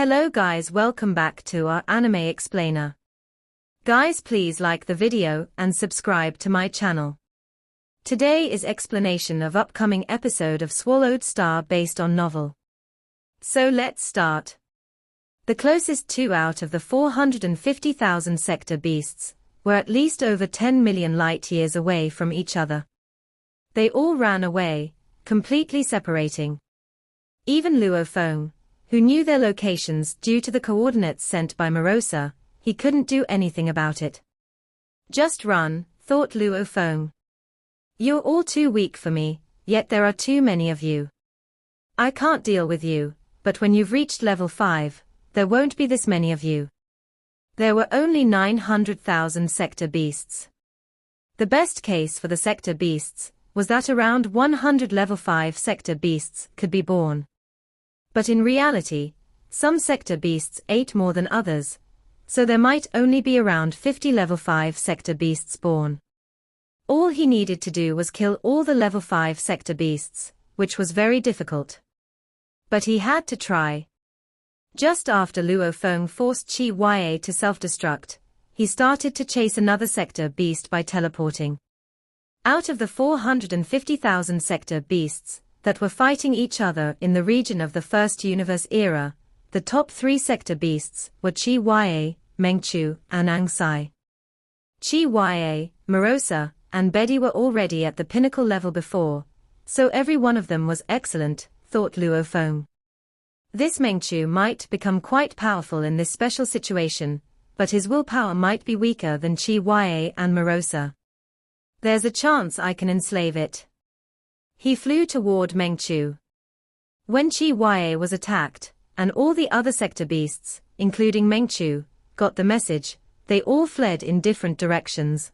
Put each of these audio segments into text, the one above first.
Hello guys, welcome back to our anime explainer. Guys, please like the video and subscribe to my channel. Today is explanation of upcoming episode of Swallowed Star based on novel. So let's start. The closest 2 out of the 450,000 sector beasts were at least over 10 million light-years away from each other. They all ran away, completely separating. Even Luo Feng, who knew their locations due to the coordinates sent by Morosa, he couldn't do anything about it. Just run, thought Luo Feng. You're all too weak for me, yet there are too many of you. I can't deal with you, but when you've reached level 5, there won't be this many of you. There were only 900,000 sector beasts. The best case for the sector beasts was that around 100 level 5 sector beasts could be born. But in reality, some sector beasts ate more than others, so there might only be around 50 level 5 sector beasts born. All he needed to do was kill all the level 5 sector beasts, which was very difficult. But he had to try. Just after Luo Feng forced Chi Ya to self-destruct, he started to chase another sector beast by teleporting. Out of the 450,000 sector beasts that were fighting each other in the region of the First Universe era, the top 3 sector beasts were Chi Ya, Mengchu, and Angsai. Chi Ya, Morosa, and Bedi were already at the pinnacle level before, so every one of them was excellent, thought Luo Feng. This Mengchu might become quite powerful in this special situation, but his willpower might be weaker than Chi Ya and Morosa. There's a chance I can enslave it. He flew toward Mengchu. When Chi Ya was attacked, and all the other sector beasts, including Mengchu, got the message, they all fled in different directions.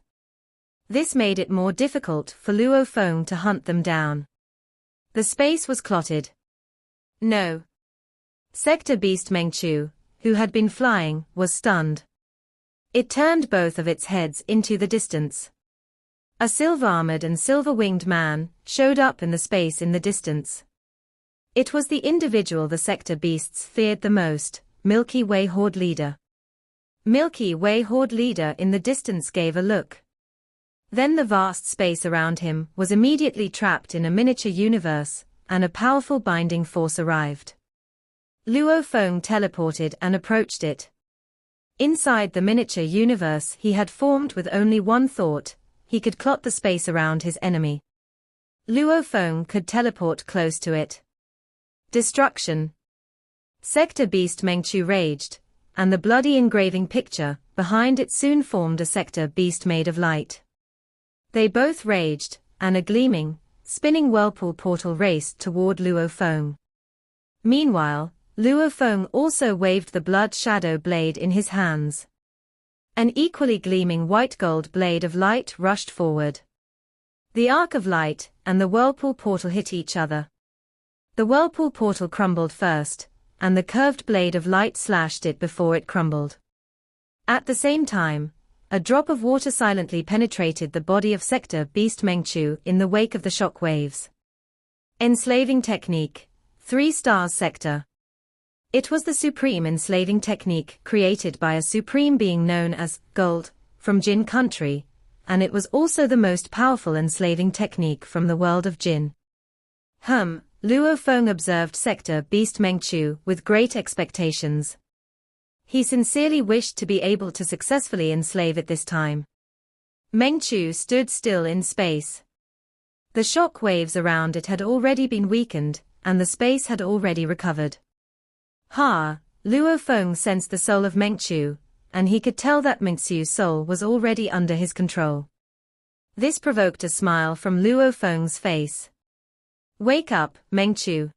This made it more difficult for Luo Feng to hunt them down. The space was clotted. No. Sector beast Mengchu, who had been flying, was stunned. It turned both of its heads into the distance. A silver-armored and silver-winged man showed up in the space in the distance. It was the individual the sector beasts feared the most, Milky Way Horde leader. Milky Way Horde leader in the distance gave a look. Then the vast space around him was immediately trapped in a miniature universe, and a powerful binding force arrived. Luo Feng teleported and approached it. Inside the miniature universe he had formed with only one thought, he could clot the space around his enemy. Luo Feng could teleport close to it. Destruction. Sector beast Mengchu raged, and the bloody engraving picture behind it soon formed a sector beast made of light. They both raged, and a gleaming, spinning whirlpool portal raced toward Luo Feng. Meanwhile, Luo Feng also waved the blood shadow blade in his hands. An equally gleaming white-gold blade of light rushed forward. The arc of light and the whirlpool portal hit each other. The whirlpool portal crumbled first, and the curved blade of light slashed it before it crumbled. At the same time, a drop of water silently penetrated the body of sector beast Mengchu in the wake of the shock waves. Enslaving technique, 3 stars sector. It was the supreme enslaving technique created by a supreme being known as Gold, from Jin country, and it was also the most powerful enslaving technique from the world of Jin. Luo Feng observed sector beast Mengchu with great expectations. He sincerely wished to be able to successfully enslave it this time. Mengchu stood still in space. The shock waves around it had already been weakened, and the space had already recovered. Luo Feng sensed the soul of Mengchu, and he could tell that Mengchu's soul was already under his control. This provoked a smile from Luo Feng's face. Wake up, Mengchu.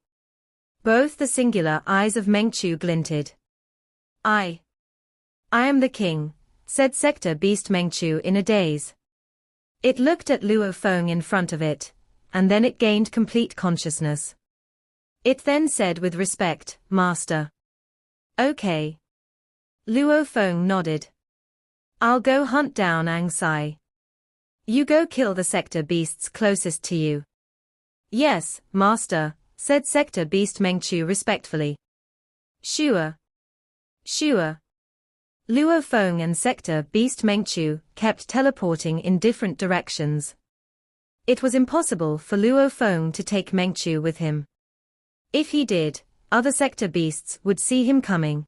Both the singular eyes of Mengchu glinted. I am the king, said sector beast Mengchu in a daze. It looked at Luo Feng in front of it, and then it gained complete consciousness. It then said with respect, Master. Okay. Luo Feng nodded. I'll go hunt down Angsai. You go kill the sector beasts closest to you. Yes, Master, said sector beast Mengchu respectfully. Sure. Sure. Luo Feng and Sector Beast Mengchu kept teleporting in different directions. It was impossible for Luo Feng to take Mengchu with him. If he did, other sector beasts would see him coming.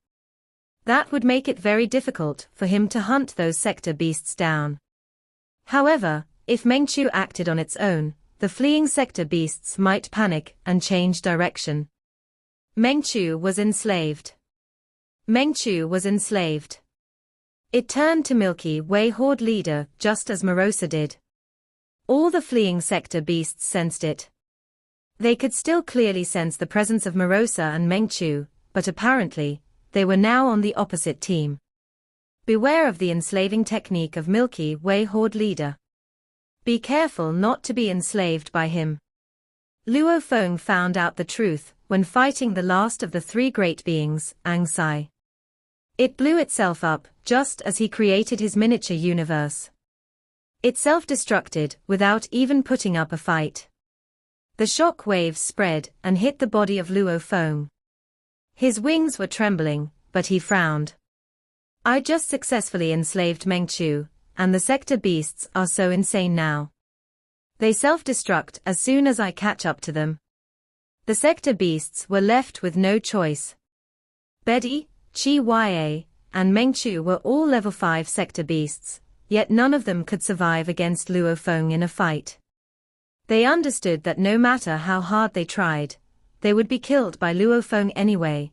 That would make it very difficult for him to hunt those sector beasts down. However, if Mengchu acted on its own, the fleeing sector beasts might panic and change direction. Mengchu was enslaved. Mengchu was enslaved. It turned to Milky Way Horde leader just as Morosa did. All the fleeing sector beasts sensed it. They could still clearly sense the presence of Morosa and Mengchu, but apparently, they were now on the opposite team. Beware of the enslaving technique of Milky Way Horde leader. Be careful not to be enslaved by him. Luo Feng found out the truth when fighting the last of the three great beings, Ang Sai. It blew itself up just as he created his miniature universe. It self-destructed without even putting up a fight. The shock waves spread and hit the body of Luo Feng. His wings were trembling, but he frowned. I just successfully enslaved Mengchu, and the sector beasts are so insane now. They self-destruct as soon as I catch up to them. The sector beasts were left with no choice. Bedi, Chi-Ya, and Mengchu were all level 5 sector beasts, yet none of them could survive against Luo Feng in a fight. They understood that no matter how hard they tried, they would be killed by Luo Feng anyway.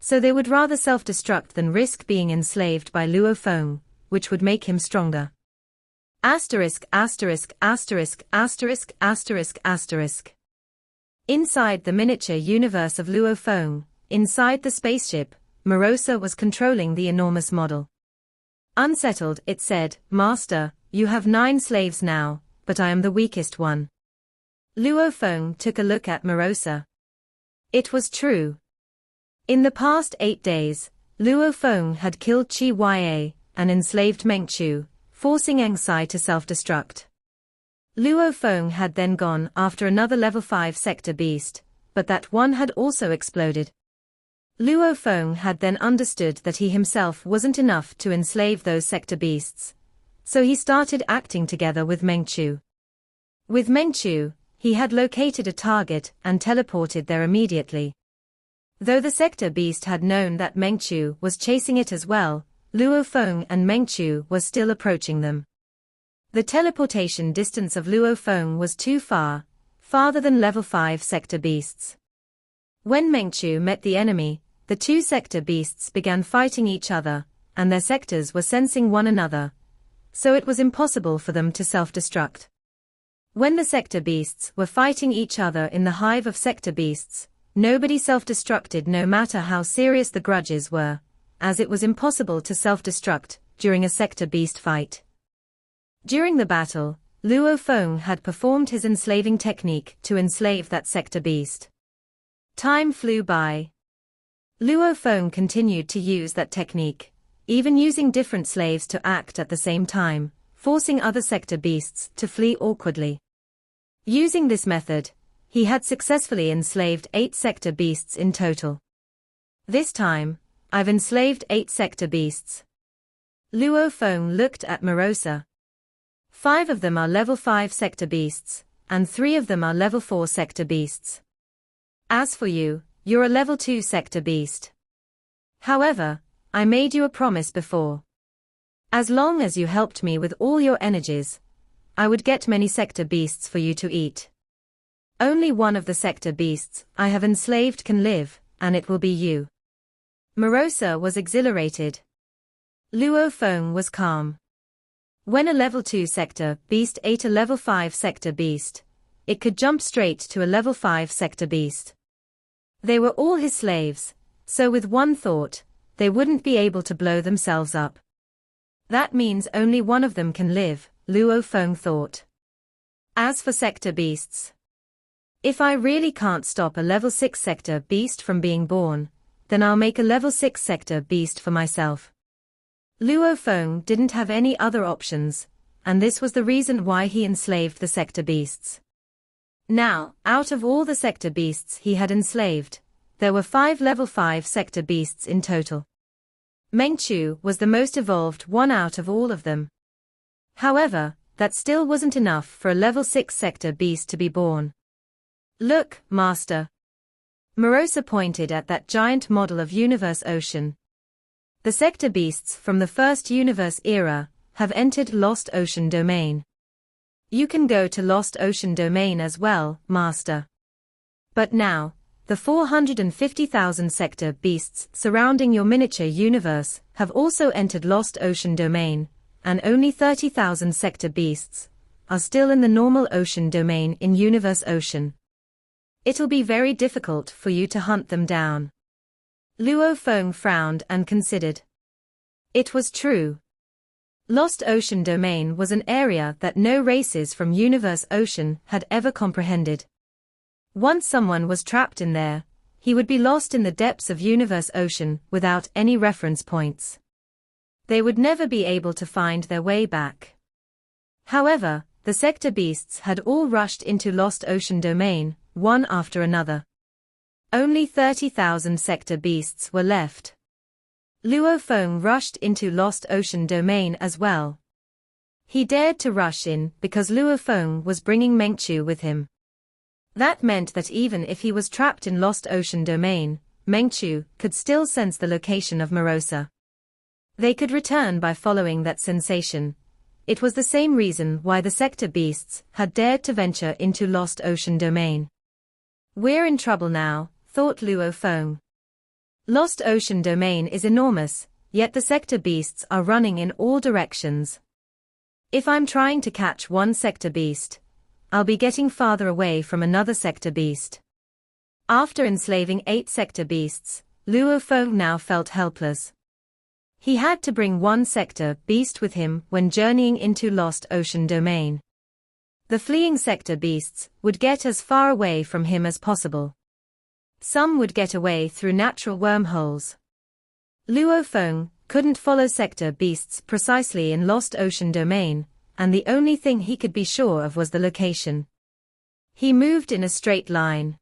So they would rather self-destruct than risk being enslaved by Luo Feng, which would make him stronger. Asterisk asterisk asterisk asterisk asterisk asterisk. Inside the miniature universe of Luo Feng, inside the spaceship, Morosa was controlling the enormous model. Unsettled, it said, "Master, you have 9 slaves now, but I am the weakest one." Luo Feng took a look at Morosa. It was true. In the past 8 days, Luo Feng had killed Chi-Ya and enslaved Mengchu, forcing Ang Sai to self-destruct. Luo Feng had then gone after another level 5 sector beast, but that one had also exploded. Luo Feng had then understood that he himself wasn't enough to enslave those sector beasts, so he started acting together with Mengchu. With Mengchu, he had located a target and teleported there immediately. Though the sector beast had known that Mengchu was chasing it as well, Luo Feng and Mengchu was still approaching them. The teleportation distance of Luo Feng was too far, farther than level 5 sector beasts. When Mengchu met the enemy, the two sector beasts began fighting each other, and their sectors were sensing one another, so it was impossible for them to self-destruct. When the sector beasts were fighting each other in the hive of sector beasts, nobody self-destructed no matter how serious the grudges were, as it was impossible to self-destruct during a sector beast fight. During the battle, Luo Feng had performed his enslaving technique to enslave that sector beast. Time flew by. Luo Feng continued to use that technique, even using different slaves to act at the same time, forcing other sector beasts to flee awkwardly. Using this method, he had successfully enslaved 8 sector beasts in total. This time, I've enslaved 8 sector beasts. Luo Feng looked at Morosa. 5 of them are level 5 sector beasts, and 3 of them are level 4 sector beasts. As for you, you're a level 2 sector beast. However, I made you a promise before. As long as you helped me with all your energies, I would get many sector beasts for you to eat. Only one of the sector beasts I have enslaved can live, and it will be you. Morosa was exhilarated. Luo Feng was calm. When a level 2 sector beast ate a level 5 sector beast, it could jump straight to a level 5 sector beast. They were all his slaves, so with one thought, they wouldn't be able to blow themselves up. That means only one of them can live, Luo Feng thought. As for sector beasts, if I really can't stop a level 6 sector beast from being born, then I'll make a level 6 sector beast for myself. Luo Feng didn't have any other options, and this was the reason why he enslaved the sector beasts. Now, out of all the sector beasts he had enslaved, there were 5 level 5 sector beasts in total. Mengchu was the most evolved one out of all of them. However, that still wasn't enough for a level 6 sector beast to be born. Look, Master. Morosa pointed at that giant model of Universe Ocean. The sector beasts from the first Universe era have entered Lost Ocean Domain. You can go to Lost Ocean Domain as well, Master. But now, the 450,000 sector beasts surrounding your miniature universe have also entered Lost Ocean Domain, and only 30,000 sector beasts are still in the normal ocean domain in Universe Ocean. It'll be very difficult for you to hunt them down. Luo Feng frowned and considered. It was true. Lost Ocean Domain was an area that no races from Universe Ocean had ever comprehended. Once someone was trapped in there, he would be lost in the depths of Universe Ocean without any reference points. They would never be able to find their way back. However, the sector beasts had all rushed into Lost Ocean Domain, one after another. Only 30,000 sector beasts were left. Luo Feng rushed into Lost Ocean Domain as well. He dared to rush in because Luo Feng was bringing Mengchu with him. That meant that even if he was trapped in Lost Ocean Domain, Mengchu could still sense the location of Morosa. They could return by following that sensation. It was the same reason why the sector beasts had dared to venture into Lost Ocean Domain. We're in trouble now, thought Luo Feng. Lost Ocean Domain is enormous, yet the sector beasts are running in all directions. If I'm trying to catch one sector beast, I'll be getting farther away from another sector beast. After enslaving 8 sector beasts, Luo Feng now felt helpless. He had to bring one sector beast with him when journeying into Lost Ocean Domain. The fleeing sector beasts would get as far away from him as possible. Some would get away through natural wormholes. Luo Feng couldn't follow sector beasts precisely in Lost Ocean Domain, and the only thing he could be sure of was the location. He moved in a straight line.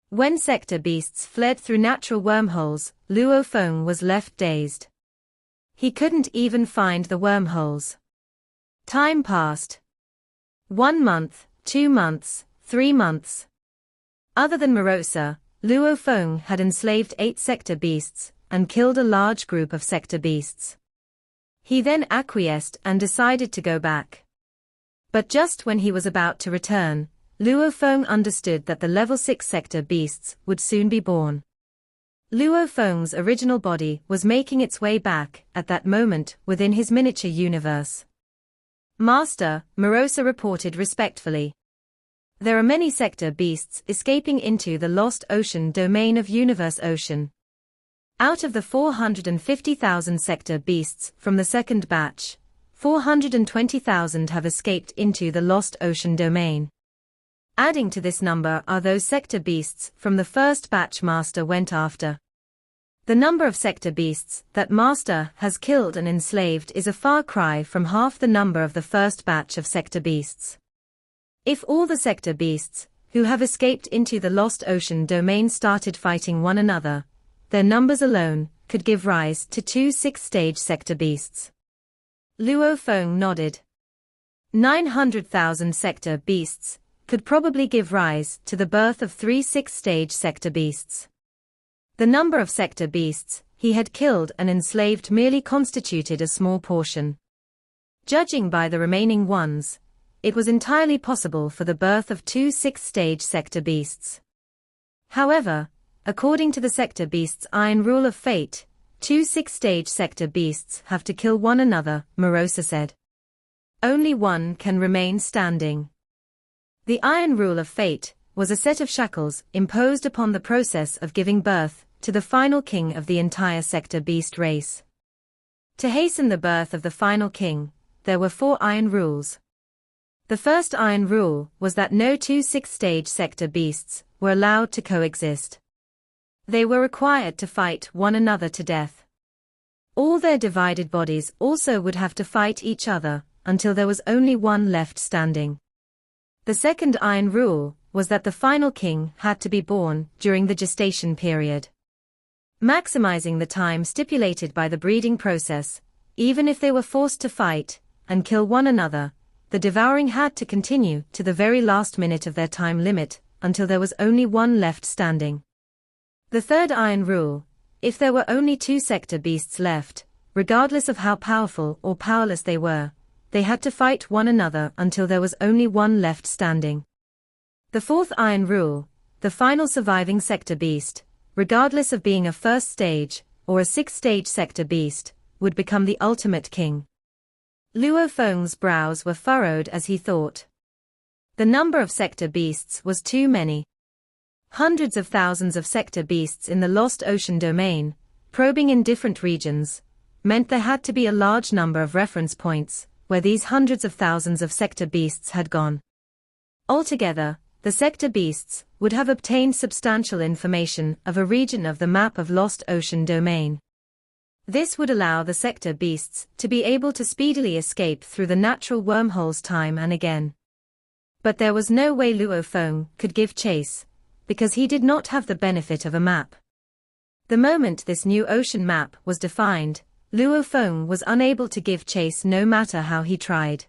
When sector beasts fled through natural wormholes, Luo Feng was left dazed. He couldn't even find the wormholes. Time passed. 1 month, 2 months, 3 months. Other than Morosa, Luo Feng had enslaved 8 sector beasts and killed a large group of sector beasts. He then acquiesced and decided to go back. But just when he was about to return, Luo Feng understood that the level 6 sector beasts would soon be born. Luo Feng's original body was making its way back at that moment within his miniature universe. Master, Morosa reported respectfully. There are many sector beasts escaping into the Lost Ocean Domain of Universe Ocean. Out of the 450,000 sector beasts from the second batch, 420,000 have escaped into the Lost Ocean Domain. Adding to this number are those sector beasts from the first batch Master went after. The number of sector beasts that Master has killed and enslaved is a far cry from half the number of the first batch of sector beasts. If all the sector beasts who have escaped into the Lost Ocean Domain started fighting one another, their numbers alone could give rise to 2 6-stage sector beasts. Luo Feng nodded. 900,000 sector beasts could probably give rise to the birth of 3 6-stage sector beasts. The number of sector beasts he had killed and enslaved merely constituted a small portion. Judging by the remaining ones, it was entirely possible for the birth of 2 6-stage sector beasts. However, according to the sector beasts' iron rule of fate, 2 6-stage sector beasts have to kill one another, Morosa said. Only one can remain standing. The iron rule of fate was a set of shackles imposed upon the process of giving birth to the final king of the entire sector beast race. To hasten the birth of the final king, there were 4 iron rules. The first iron rule was that no 2 6-stage sector beasts were allowed to coexist. They were required to fight one another to death. All their divided bodies also would have to fight each other until there was only one left standing. The second iron rule was that the final king had to be born during the gestation period. maximizing the time stipulated by the breeding process. Even if they were forced to fight and kill one another, the devouring had to continue to the very last minute of their time limit, until there was only one left standing. The third iron rule: if there were only two sector beasts left, regardless of how powerful or powerless they were, they had to fight one another until there was only one left standing. The fourth iron rule: the final surviving sector beast, regardless of being a first stage or a sixth-stage sector beast, would become the ultimate king. Luo Feng's brows were furrowed as he thought. The number of sector beasts was too many. Hundreds of thousands of sector beasts in the Lost Ocean domain, probing in different regions, meant there had to be a large number of reference points where these hundreds of thousands of sector beasts had gone. Altogether, the sector beasts would have obtained substantial information of a region of the map of Lost Ocean domain. This would allow the sector beasts to be able to speedily escape through the natural wormholes time and again. But there was no way Luo Feng could give chase, because he did not have the benefit of a map. The moment this new ocean map was defined, Luo Feng was unable to give chase no matter how he tried.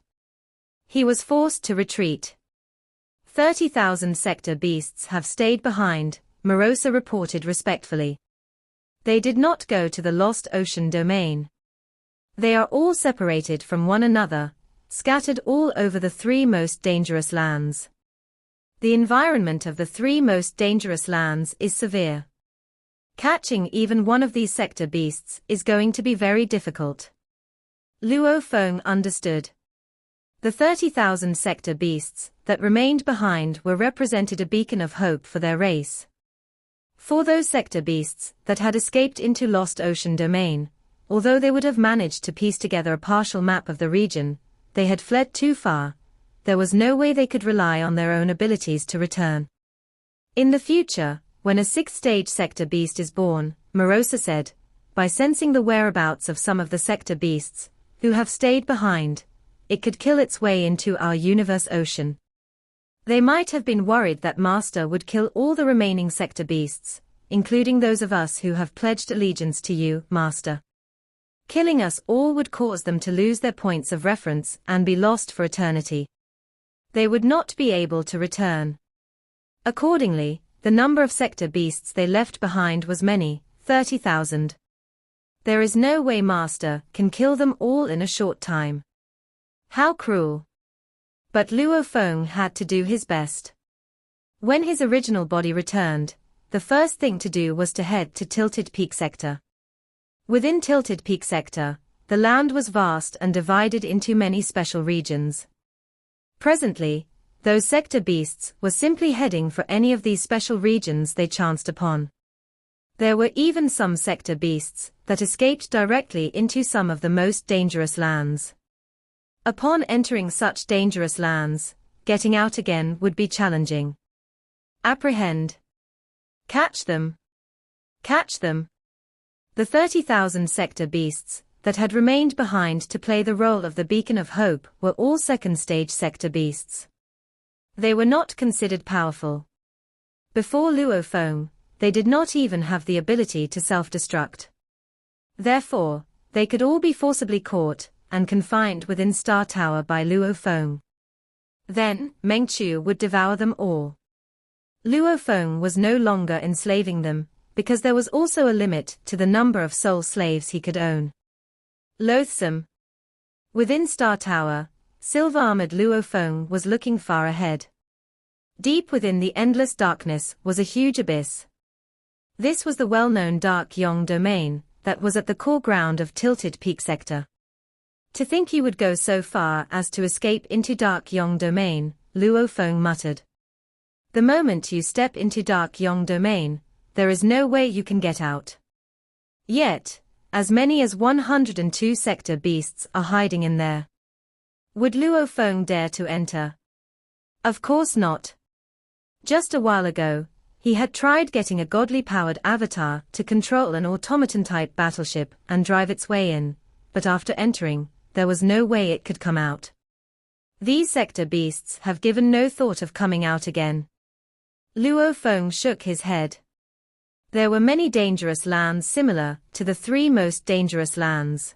He was forced to retreat. 30,000 sector beasts have stayed behind, Morosa reported respectfully. They did not go to the Lost Ocean domain. They are all separated from one another, scattered all over the three most dangerous lands. The environment of the three most dangerous lands is severe. Catching even one of these sector beasts is going to be very difficult. Luo Feng understood. The 30,000 sector beasts that remained behind were represented a beacon of hope for their race. For those sector beasts that had escaped into Lost Ocean domain, although they would have managed to piece together a partial map of the region, they had fled too far. There was no way they could rely on their own abilities to return. In the future, when a sixth-stage sector beast is born, Morosa said, by sensing the whereabouts of some of the sector beasts who have stayed behind, it could kill its way into our universe ocean. They might have been worried that Master would kill all the remaining sector beasts, including those of us who have pledged allegiance to you, Master. Killing us all would cause them to lose their points of reference and be lost for eternity. They would not be able to return. Accordingly, the number of sector beasts they left behind was many, 30,000. There is no way Master can kill them all in a short time. How cruel. But Luo Feng had to do his best. When his original body returned, the first thing to do was to head to Tilted Peak Sector. Within Tilted Peak Sector, the land was vast and divided into many special regions. Presently, those sector beasts were simply heading for any of these special regions they chanced upon. There were even some sector beasts that escaped directly into some of the most dangerous lands. Upon entering such dangerous lands, getting out again would be challenging. Apprehend. Catch them. Catch them. The 30,000 sector beasts that had remained behind to play the role of the beacon of hope were all second-stage sector beasts. They were not considered powerful. Before Luo Feng, they did not even have the ability to self-destruct. Therefore, they could all be forcibly caught and confined within Star Tower by Luo Feng. Then, Meng Chu would devour them all. Luo Feng was no longer enslaving them, because there was also a limit to the number of soul slaves he could own. Loathsome. Within Star Tower, silver-armored Luo Feng was looking far ahead. Deep within the endless darkness was a huge abyss. This was the well-known Dark Yong domain that was at the core ground of Tilted Peak Sector. To think you would go so far as to escape into Dark Yong domain, Luo Feng muttered. The moment you step into Dark Yong domain, there is no way you can get out. Yet, as many as 102 sector beasts are hiding in there. Would Luo Feng dare to enter? Of course not. Just a while ago, he had tried getting a godly-powered avatar to control an automaton-type battleship and drive its way in, but after entering, there was no way it could come out. These sector beasts have given no thought of coming out again. Luo Feng shook his head. There were many dangerous lands similar to the 3 most dangerous lands.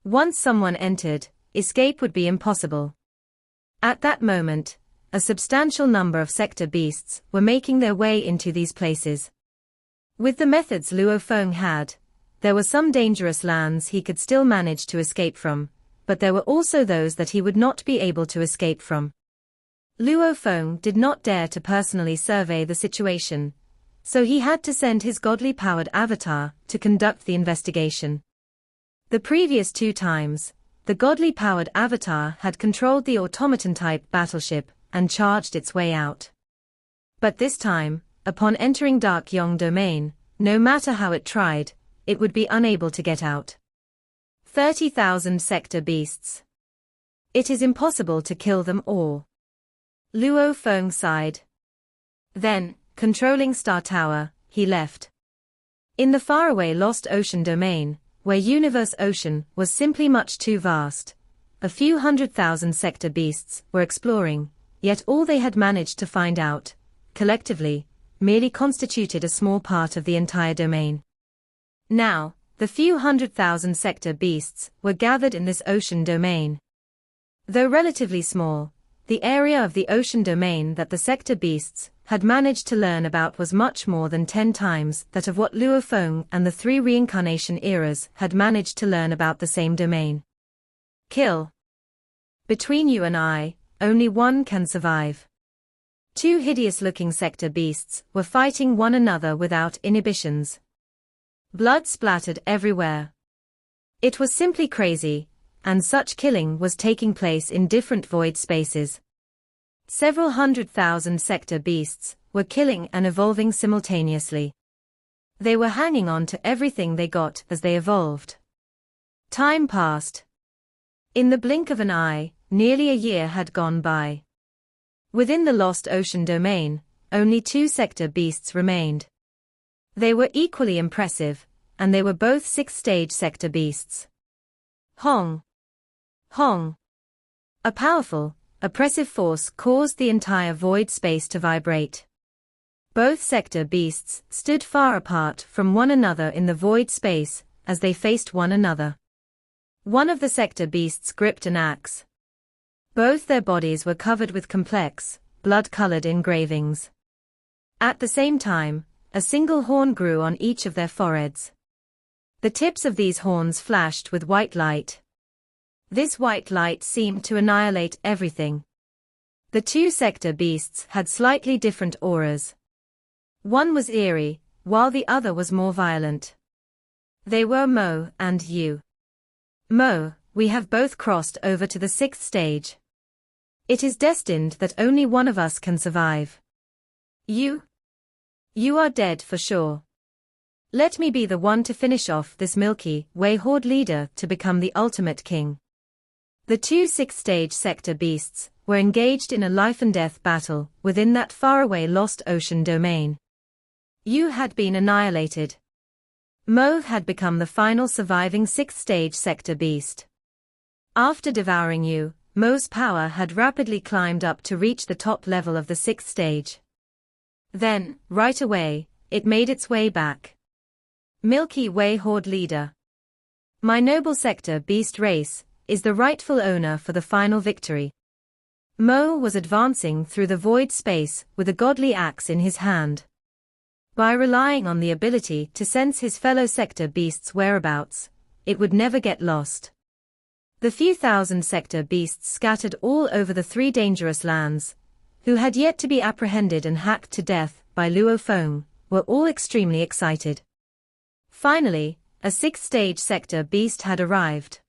Once someone entered, escape would be impossible. At that moment, a substantial number of sector beasts were making their way into these places. With the methods Luo Feng had, there were some dangerous lands he could still manage to escape from, but there were also those that he would not be able to escape from. Luo Feng did not dare to personally survey the situation, so he had to send his godly-powered avatar to conduct the investigation. The previous 2 times, the godly-powered avatar had controlled the automaton-type battleship and charged its way out. But this time, upon entering Dark Yong domain, no matter how it tried, it would be unable to get out. 30,000 sector beasts. It is impossible to kill them all. Luo Feng sighed. Then, controlling Star Tower, he left. In the faraway Lost Ocean domain, where Universe Ocean was simply much too vast, a few 100,000 sector beasts were exploring, yet all they had managed to find out, collectively, merely constituted a small part of the entire domain. Now, the few 100,000 sector beasts were gathered in this ocean domain. Though relatively small, the area of the ocean domain that the sector beasts had managed to learn about was much more than 10 times that of what Luo Feng and the 3 reincarnation eras had managed to learn about the same domain. Kill. Between you and I, only one can survive. 2 hideous-looking sector beasts were fighting one another without inhibitions. Blood splattered everywhere. It was simply crazy, and such killing was taking place in different void spaces. Several 100,000 sector beasts were killing and evolving simultaneously. They were hanging on to everything they got as they evolved. Time passed. In the blink of an eye, nearly a year had gone by. Within the Lost Ocean domain, only 2 sector beasts remained. They were equally impressive, and they were both 6th-stage sector beasts. Hong! Hong! A powerful, oppressive force caused the entire void space to vibrate. Both sector beasts stood far apart from one another in the void space as they faced one another. One of the sector beasts gripped an axe. Both their bodies were covered with complex, blood-colored engravings. At the same time, a single horn grew on each of their foreheads. The tips of these horns flashed with white light. This white light seemed to annihilate everything. The 2 sector beasts had slightly different auras. One was eerie, while the other was more violent. They were Mo and you. Mo, we have both crossed over to the 6th stage. It is destined that only one of us can survive. You are dead for sure. Let me be the one to finish off this Milky Way Horde leader to become the ultimate king. The 2 6th-stage sector beasts were engaged in a life-and-death battle within that faraway Lost Ocean domain. You had been annihilated. Mo had become the final surviving 6th-stage sector beast. After devouring you, Mo's power had rapidly climbed up to reach the top level of the 6th stage. Then, right away, it made its way back. Milky Way Horde leader. My noble sector beast race is the rightful owner for the final victory. Mo was advancing through the void space with a godly axe in his hand. By relying on the ability to sense his fellow sector beasts' whereabouts, it would never get lost. The few thousand sector beasts scattered all over the 3 dangerous lands, who had yet to be apprehended and hacked to death by Luo Feng, were all extremely excited. Finally, a 6th-stage sector beast had arrived.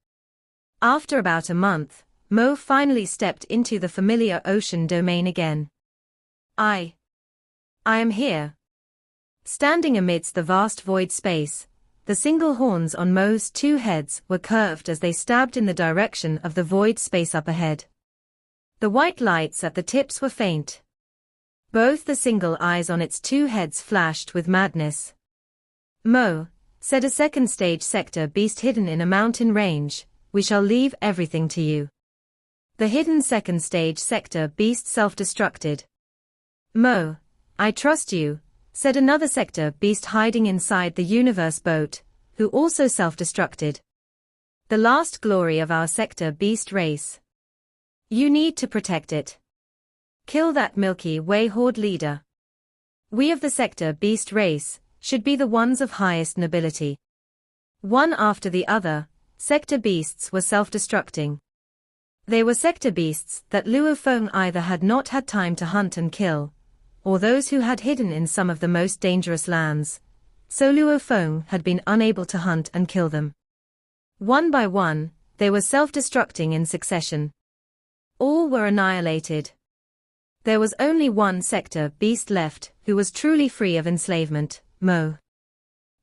After about a month, Mo finally stepped into the familiar ocean domain again. I am here. Standing amidst the vast void space, the single horns on Mo's 2 heads were curved as they stabbed in the direction of the void space up ahead. The white lights at the tips were faint. Both the single eyes on its 2 heads flashed with madness. Mo, said a 2nd-stage sector beast hidden in a mountain range, we shall leave everything to you. The hidden 2nd-stage sector beast self-destructed. Mo, I trust you, said another sector beast hiding inside the universe boat, who also self-destructed. The last glory of our sector beast race. You need to protect it. Kill that Milky Way horde leader. We of the sector beast race should be the ones of highest nobility. One after the other, sector beasts were self-destructing. They were sector beasts that Luo Feng either had not had time to hunt and kill, or those who had hidden in some of the most dangerous lands, so Luo Feng had been unable to hunt and kill them. One by one, they were self-destructing in succession. All were annihilated. There was only one sector beast left who was truly free of enslavement, Mo.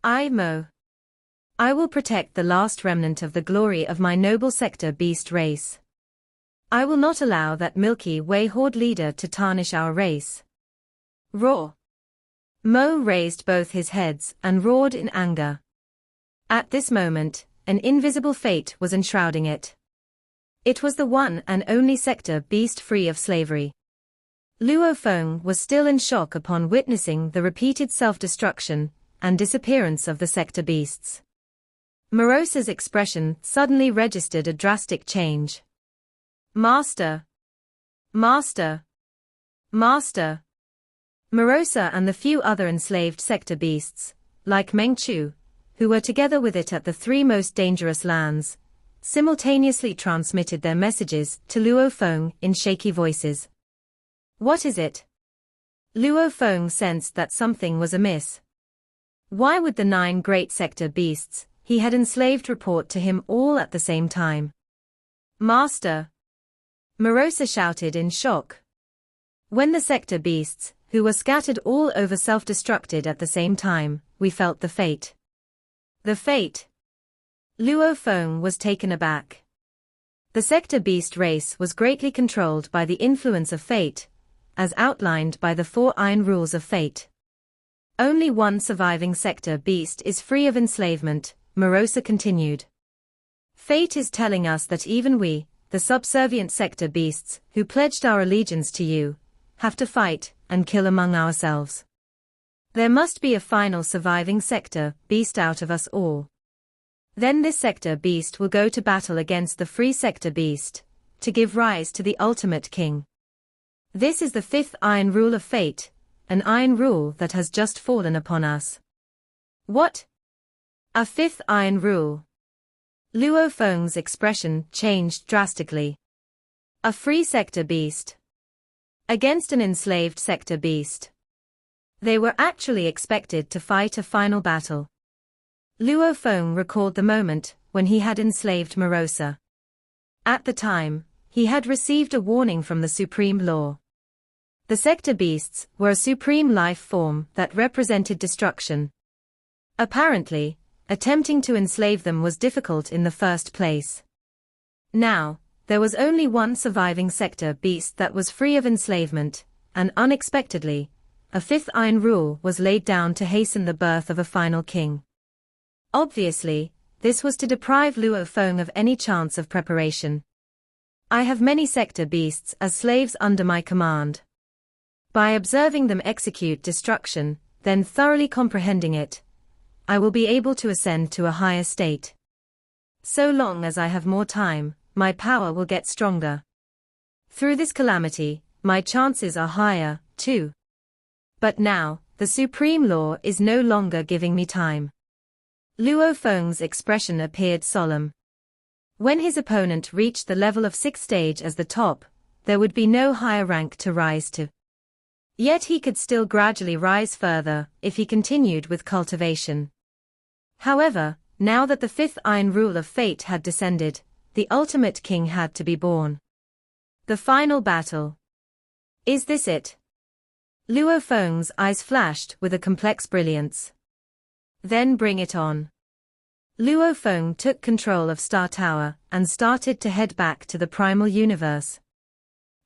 Mo. I will protect the last remnant of the glory of my noble sector beast race. I will not allow that Milky Way horde leader to tarnish our race. Roar. Mo raised both his heads and roared in anger. At this moment, an invisible fate was enshrouding it. It was the one and only sector beast free of slavery. Luo Feng was still in shock upon witnessing the repeated self-destruction and disappearance of the sector beasts. Morosa's expression suddenly registered a drastic change. Master! Master! Master! Morosa and the few other enslaved sector beasts, like Meng Chu, who were together with it at the three most dangerous lands, simultaneously transmitted their messages to Luo Feng in shaky voices. What is it? Luo Feng sensed that something was amiss. Why would the 9 great sector beasts he had enslaved report to him all at the same time? Master! Morosa shouted in shock. When the sector beasts, who were scattered all over self-destructed at the same time, we felt the fate. The fate? Luo Feng was taken aback. The sector beast race was greatly controlled by the influence of fate, as outlined by the 4 iron rules of fate. Only one surviving sector beast is free of enslavement, Morosa continued. Fate is telling us that even we, the subservient sector beasts, who pledged our allegiance to you, have to fight and kill among ourselves. There must be a final surviving sector beast out of us all. Then this sector beast will go to battle against the free sector beast, to give rise to the ultimate king. This is the 5th iron rule of fate, an iron rule that has just fallen upon us. What? A 5th iron rule? Luo Feng's expression changed drastically. A free sector beast against an enslaved sector beast. They were actually expected to fight a final battle. Luo Feng recalled the moment when he had enslaved Morosa. At the time, he had received a warning from the Supreme Law. The sector beasts were a supreme life form that represented destruction. Apparently, attempting to enslave them was difficult in the first place. Now, there was only one surviving sector beast that was free of enslavement, and unexpectedly, a 5th iron rule was laid down to hasten the birth of a final king. Obviously, this was to deprive Luo Feng of any chance of preparation. I have many sector beasts as slaves under my command. By observing them execute destruction, then thoroughly comprehending it, I will be able to ascend to a higher state. So long as I have more time, my power will get stronger. Through this calamity, my chances are higher, too. But now, the Supreme Law is no longer giving me time. Luo Feng's expression appeared solemn. When his opponent reached the level of 6th stage as the top, there would be no higher rank to rise to. Yet he could still gradually rise further, if he continued with cultivation. However, now that the 5th iron rule of fate had descended, the ultimate king had to be born. The final battle. Is this it? Luo Feng's eyes flashed with a complex brilliance. Then bring it on. Luo Feng took control of Star Tower and started to head back to the primal universe.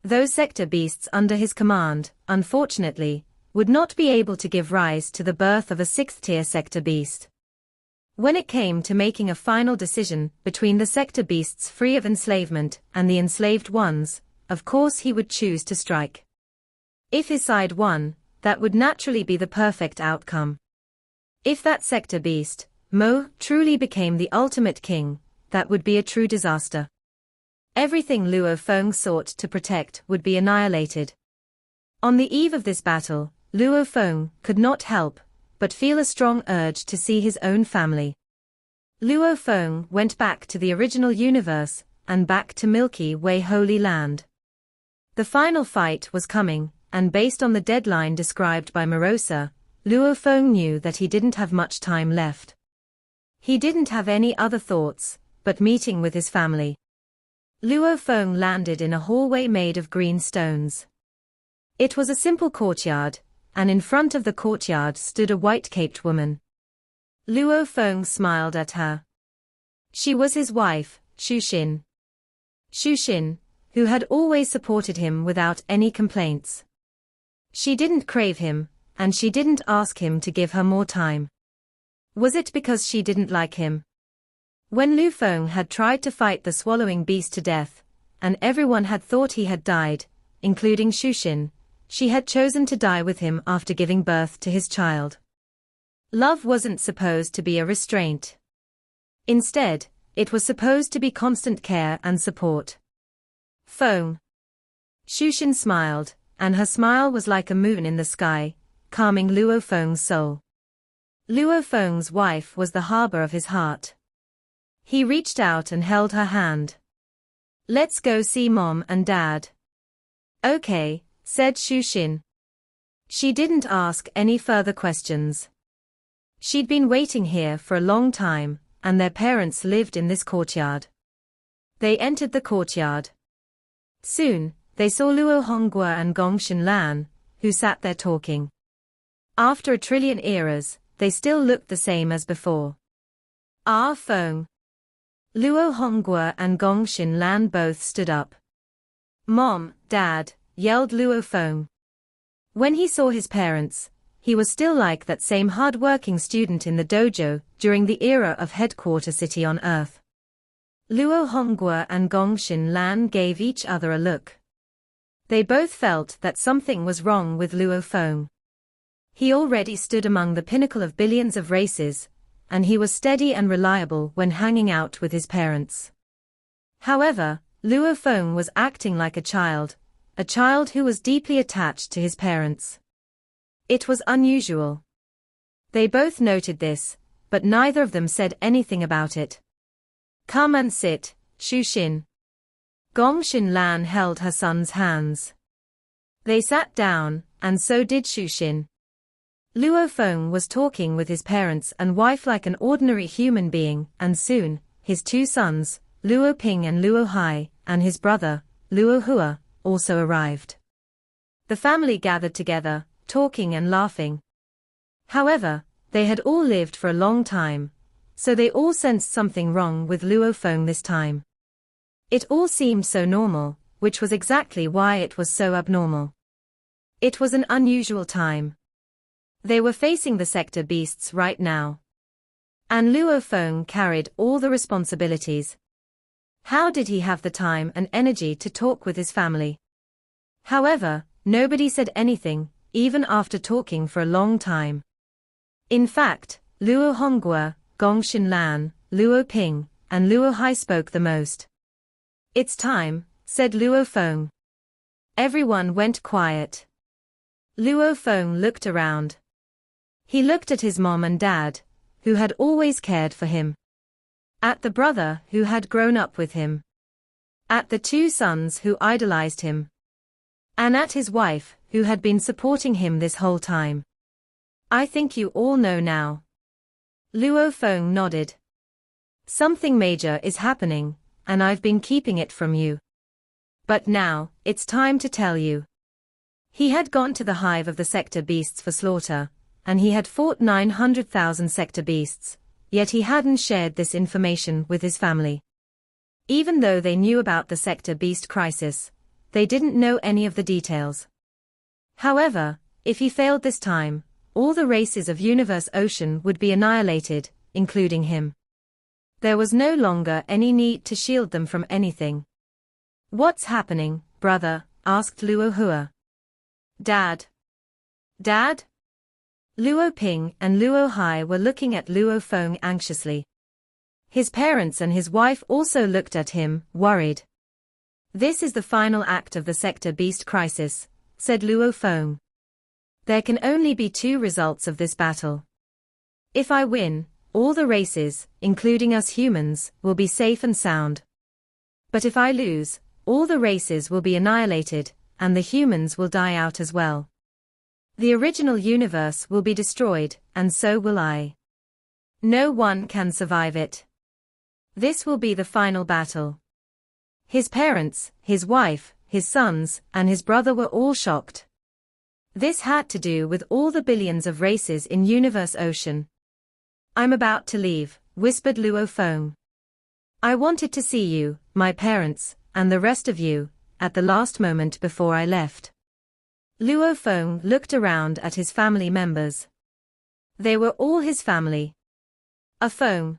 Those sector beasts under his command, unfortunately, would not be able to give rise to the birth of a 6th-tier sector beast. When it came to making a final decision between the sector beasts free of enslavement and the enslaved ones, of course he would choose to strike. If his side won, that would naturally be the perfect outcome. If that sector beast, Mo, truly became the ultimate king, that would be a true disaster. Everything Luo Feng sought to protect would be annihilated. On the eve of this battle, Luo Feng could not help but feel a strong urge to see his own family. Luo Feng went back to the original universe and back to Milky Way Holy Land. The final fight was coming, and based on the deadline described by Morosa, Luo Feng knew that he didn't have much time left. He didn't have any other thoughts but meeting with his family. Luo Feng landed in a hallway made of green stones. It was a simple courtyard, and in front of the courtyard stood a white-caped woman. Luo Feng smiled at her. She was his wife, Xu Xin. Xu Xin, who had always supported him without any complaints. She didn't crave him, and she didn't ask him to give her more time. Was it because she didn't like him? When Lu Feng had tried to fight the swallowing beast to death, and everyone had thought he had died, including Xu Xin, she had chosen to die with him after giving birth to his child. Love wasn't supposed to be a restraint. Instead, it was supposed to be constant care and support. Feng. Xu Xin smiled, and her smile was like a moon in the sky, calming Luo Feng's soul. Luo Feng's wife was the harbor of his heart. He reached out and held her hand. "Let's go see Mom and Dad." "Okay," said Xu Xin. She didn't ask any further questions. She'd been waiting here for a long time, and their parents lived in this courtyard. They entered the courtyard. Soon, they saw Luo Hongguo and Gong Xinlan, who sat there talking. After a trillion eras, they still looked the same as before. "Ah, Feng." Luo Hongguo and Gong Xinlan both stood up. "Mom, Dad," yelled Luo Feng. When he saw his parents, he was still like that same hard-working student in the dojo during the era of headquarter city on Earth. Luo Hongguo and Gong Xinlan gave each other a look. They both felt that something was wrong with Luo Feng. He already stood among the pinnacle of billions of races, and he was steady and reliable when hanging out with his parents. However, Luo Feng was acting like a child who was deeply attached to his parents. It was unusual. They both noted this, but neither of them said anything about it. "Come and sit, Xu Xin." Gong Xinlan held her son's hands. They sat down, and so did Xu Xin. Luo Feng was talking with his parents and wife like an ordinary human being, and soon, his two sons, Luo Ping and Luo Hai, and his brother, Luo Hua, also arrived. The family gathered together, talking and laughing. However, they had all lived for a long time, so they all sensed something wrong with Luo Feng this time. It all seemed so normal, which was exactly why it was so abnormal. It was an unusual time. They were facing the sector beasts right now. And Luo Feng carried all the responsibilities. How did he have the time and energy to talk with his family? However, nobody said anything, even after talking for a long time. In fact, Luo Hongguo, Gong Xinlan, Luo Ping, and Luo Hai spoke the most. "It's time," said Luo Feng. Everyone went quiet. Luo Feng looked around. He looked at his mom and dad, who had always cared for him. At the brother who had grown up with him. At the two sons who idolized him. And at his wife, who had been supporting him this whole time. "I think you all know now." Luo Feng nodded. "Something major is happening, and I've been keeping it from you. But now, it's time to tell you." He had gone to the hive of the sector beasts for slaughter, and he had fought 900,000 sector beasts, yet he hadn't shared this information with his family. Even though they knew about the sector beast crisis, they didn't know any of the details. However, if he failed this time, all the races of Universe Ocean would be annihilated, including him. There was no longer any need to shield them from anything. "What's happening, brother?" asked Luo Hua. "Dad." Dad? Luo Ping and Luo Hai were looking at Luo Feng anxiously. His parents and his wife also looked at him, worried. This is the final act of the Sector Beast crisis, said Luo Feng. There can only be two results of this battle. If I win, all the races, including us humans, will be safe and sound. But if I lose, all the races will be annihilated, and the humans will die out as well. The original universe will be destroyed, and so will I. No one can survive it. This will be the final battle. His parents, his wife, his sons, and his brother were all shocked. This had to do with all the billions of races in Universe Ocean. I'm about to leave, whispered Luo Feng. I wanted to see you, my parents, and the rest of you, at the last moment before I left. Luo Feng looked around at his family members. They were all his family. A Feng.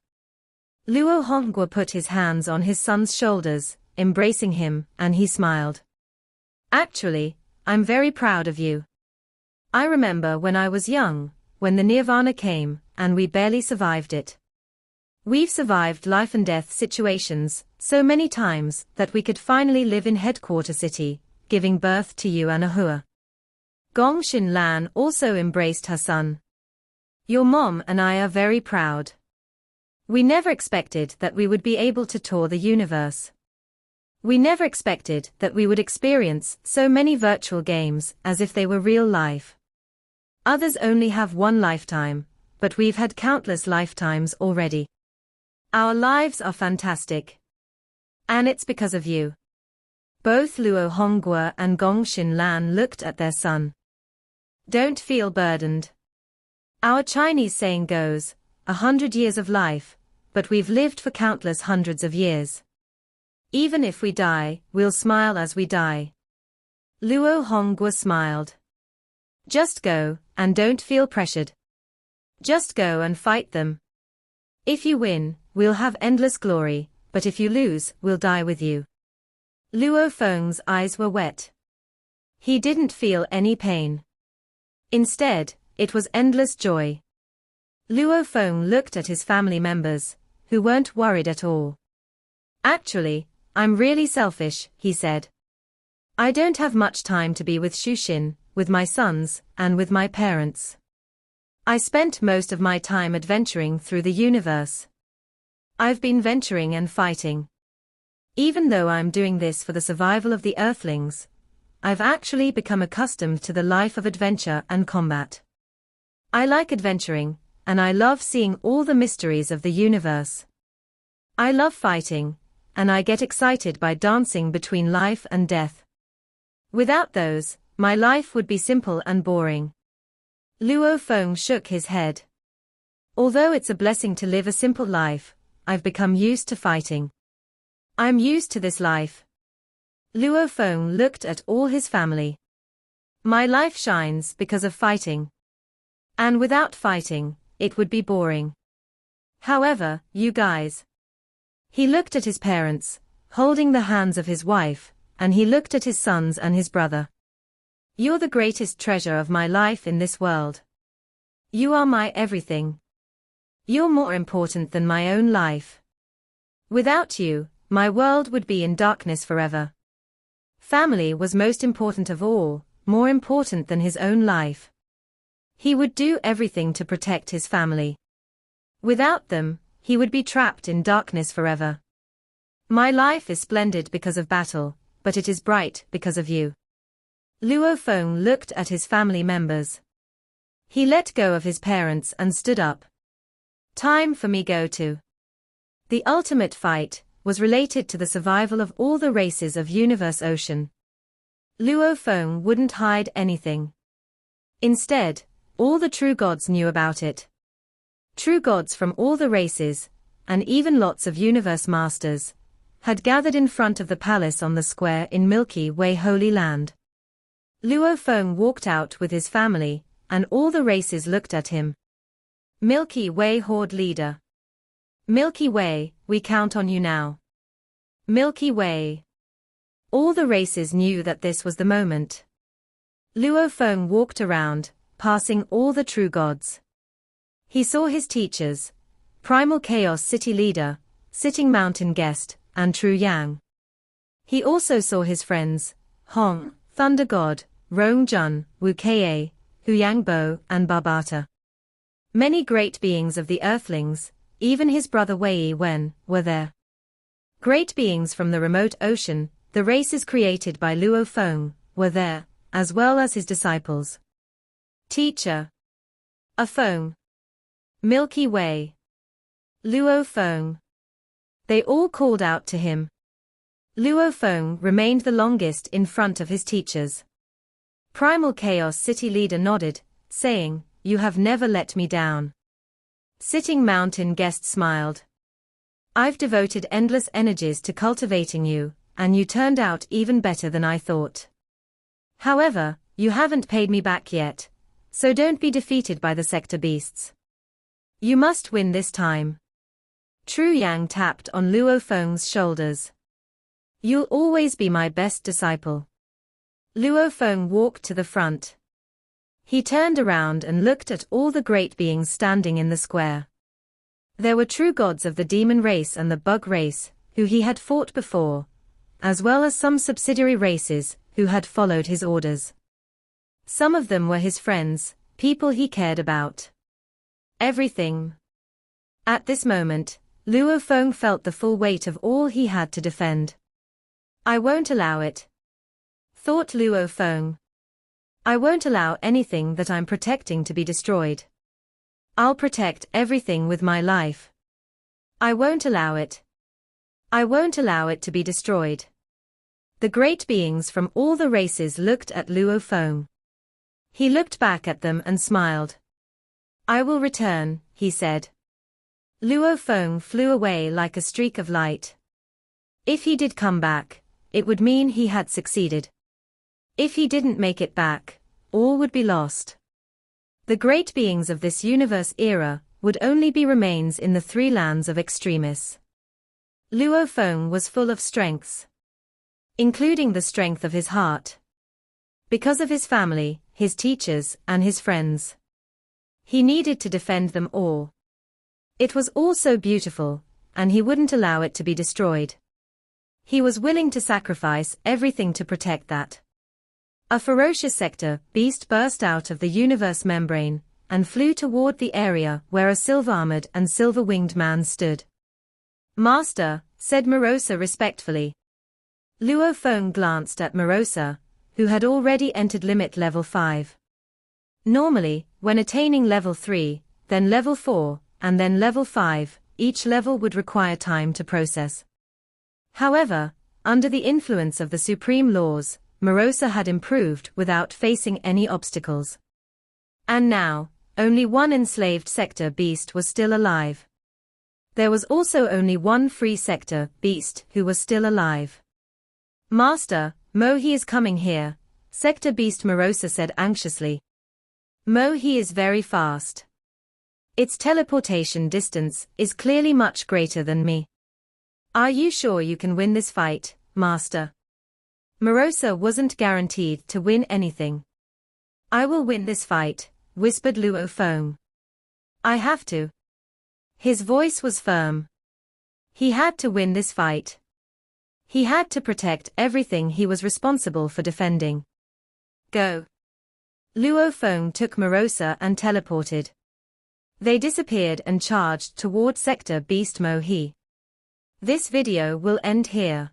Luo Hongwa put his hands on his son's shoulders, embracing him, and he smiled. Actually, I'm very proud of you. I remember when I was young, when the Nirvana came, and we barely survived it. We've survived life and death situations so many times that we could finally live in Headquarter City, giving birth to you and Ahua. Gong Xinlan also embraced her son. Your mom and I are very proud. We never expected that we would be able to tour the universe. We never expected that we would experience so many virtual games as if they were real life. Others only have one lifetime, but we've had countless lifetimes already. Our lives are fantastic. And it's because of you. Both Luo Hongwa and Gong Xinlan looked at their son. Don't feel burdened. Our Chinese saying goes, 100 years of life, but we've lived for countless hundreds of years. Even if we die, we'll smile as we die. Luo Hongwa smiled. Just go, and don't feel pressured. Just go and fight them. If you win, we'll have endless glory, but if you lose, we'll die with you. Luo Feng's eyes were wet. He didn't feel any pain. Instead, it was endless joy. Luo Feng looked at his family members, who weren't worried at all. Actually, I'm really selfish, he said. I don't have much time to be with Shushin, with my sons, and with my parents. I spent most of my time adventuring through the universe. I've been venturing and fighting. Even though I'm doing this for the survival of the Earthlings, I've actually become accustomed to the life of adventure and combat. I like adventuring, and I love seeing all the mysteries of the universe. I love fighting, and I get excited by dancing between life and death. Without those, my life would be simple and boring. Luo Feng shook his head. Although it's a blessing to live a simple life, I've become used to fighting. I'm used to this life. Luo Feng looked at all his family. My life shines because of fighting. And without fighting, it would be boring. However, you guys. He looked at his parents, holding the hands of his wife, and he looked at his sons and his brother. You're the greatest treasure of my life in this world. You are my everything. You're more important than my own life. Without you, my world would be in darkness forever. Family was most important of all, more important than his own life. He would do everything to protect his family. Without them, he would be trapped in darkness forever. My life is splendid because of battle, but it is bright because of you. Luo Feng looked at his family members. He let go of his parents and stood up. Time for me go to. The ultimate fight was related to the survival of all the races of Universe Ocean. Luo Feng wouldn't hide anything. Instead, all the true gods knew about it. True gods from all the races, and even lots of universe masters, had gathered in front of the palace on the square in Milky Way Holy Land. Luo Feng walked out with his family, and all the races looked at him. Milky Way Horde Leader. Milky Way, we count on you now. Milky Way. All the races knew that this was the moment. Luo Feng walked around, passing all the true gods. He saw his teachers, Primal Chaos City Leader, Sitting Mountain Guest, and True Yang. He also saw his friends, Hong, Thunder God, Rong Jun, Wu Ka, Huyang Bo, and Barbata. Many great beings of the Earthlings, even his brother Wei Wen, were there. Great beings from the remote ocean, the races created by Luo Feng, were there, as well as his disciples. Teacher. A Feng. Milky Way. Luo Feng. They all called out to him. Luo Feng remained the longest in front of his teachers. Primal Chaos City Leader nodded, saying, "You have never let me down." Sitting Mountain Guest smiled. "I've devoted endless energies to cultivating you, and you turned out even better than I thought. However, you haven't paid me back yet, so don't be defeated by the sector beasts. You must win this time." True Yang tapped on Luo Feng's shoulders. "You'll always be my best disciple." Luo Feng walked to the front. He turned around and looked at all the great beings standing in the square. There were true gods of the demon race and the bug race, who he had fought before, as well as some subsidiary races, who had followed his orders. Some of them were his friends, people he cared about. Everything. At this moment, Luo Feng felt the full weight of all he had to defend. "I won't allow it," thought Luo Feng. "I won't allow anything that I'm protecting to be destroyed. I'll protect everything with my life. I won't allow it. I won't allow it to be destroyed." The great beings from all the races looked at Luo Feng. He looked back at them and smiled. "I will return," he said. Luo Feng flew away like a streak of light. If he did come back, it would mean he had succeeded. If he didn't make it back, all would be lost. The great beings of this universe era would only be remains in the three lands of extremis. Luo Feng was full of strengths, including the strength of his heart. Because of his family, his teachers, and his friends, he needed to defend them all. It was all so beautiful, and he wouldn't allow it to be destroyed. He was willing to sacrifice everything to protect that. A ferocious sector beast burst out of the universe membrane, and flew toward the area where a silver-armored and silver-winged man stood. "Master," said Morosa respectfully. Luo Feng glanced at Morosa, who had already entered limit level 5. Normally, when attaining level 3, then level 4, and then level 5, each level would require time to process. However, under the influence of the supreme laws, Morosa had improved without facing any obstacles. And now, only one enslaved sector beast was still alive. There was also only one free sector beast who was still alive. "Master, Mo-he is coming here," Sector Beast Morosa said anxiously. "Mo-he is very fast. Its teleportation distance is clearly much greater than me. Are you sure you can win this fight, Master?" Morosa wasn't guaranteed to win anything. "I will win this fight," whispered Luo Feng. "I have to." His voice was firm. He had to win this fight. He had to protect everything he was responsible for defending. "Go." Luo Feng took Morosa and teleported. They disappeared and charged toward Sector Beast Mo-he. This video will end here.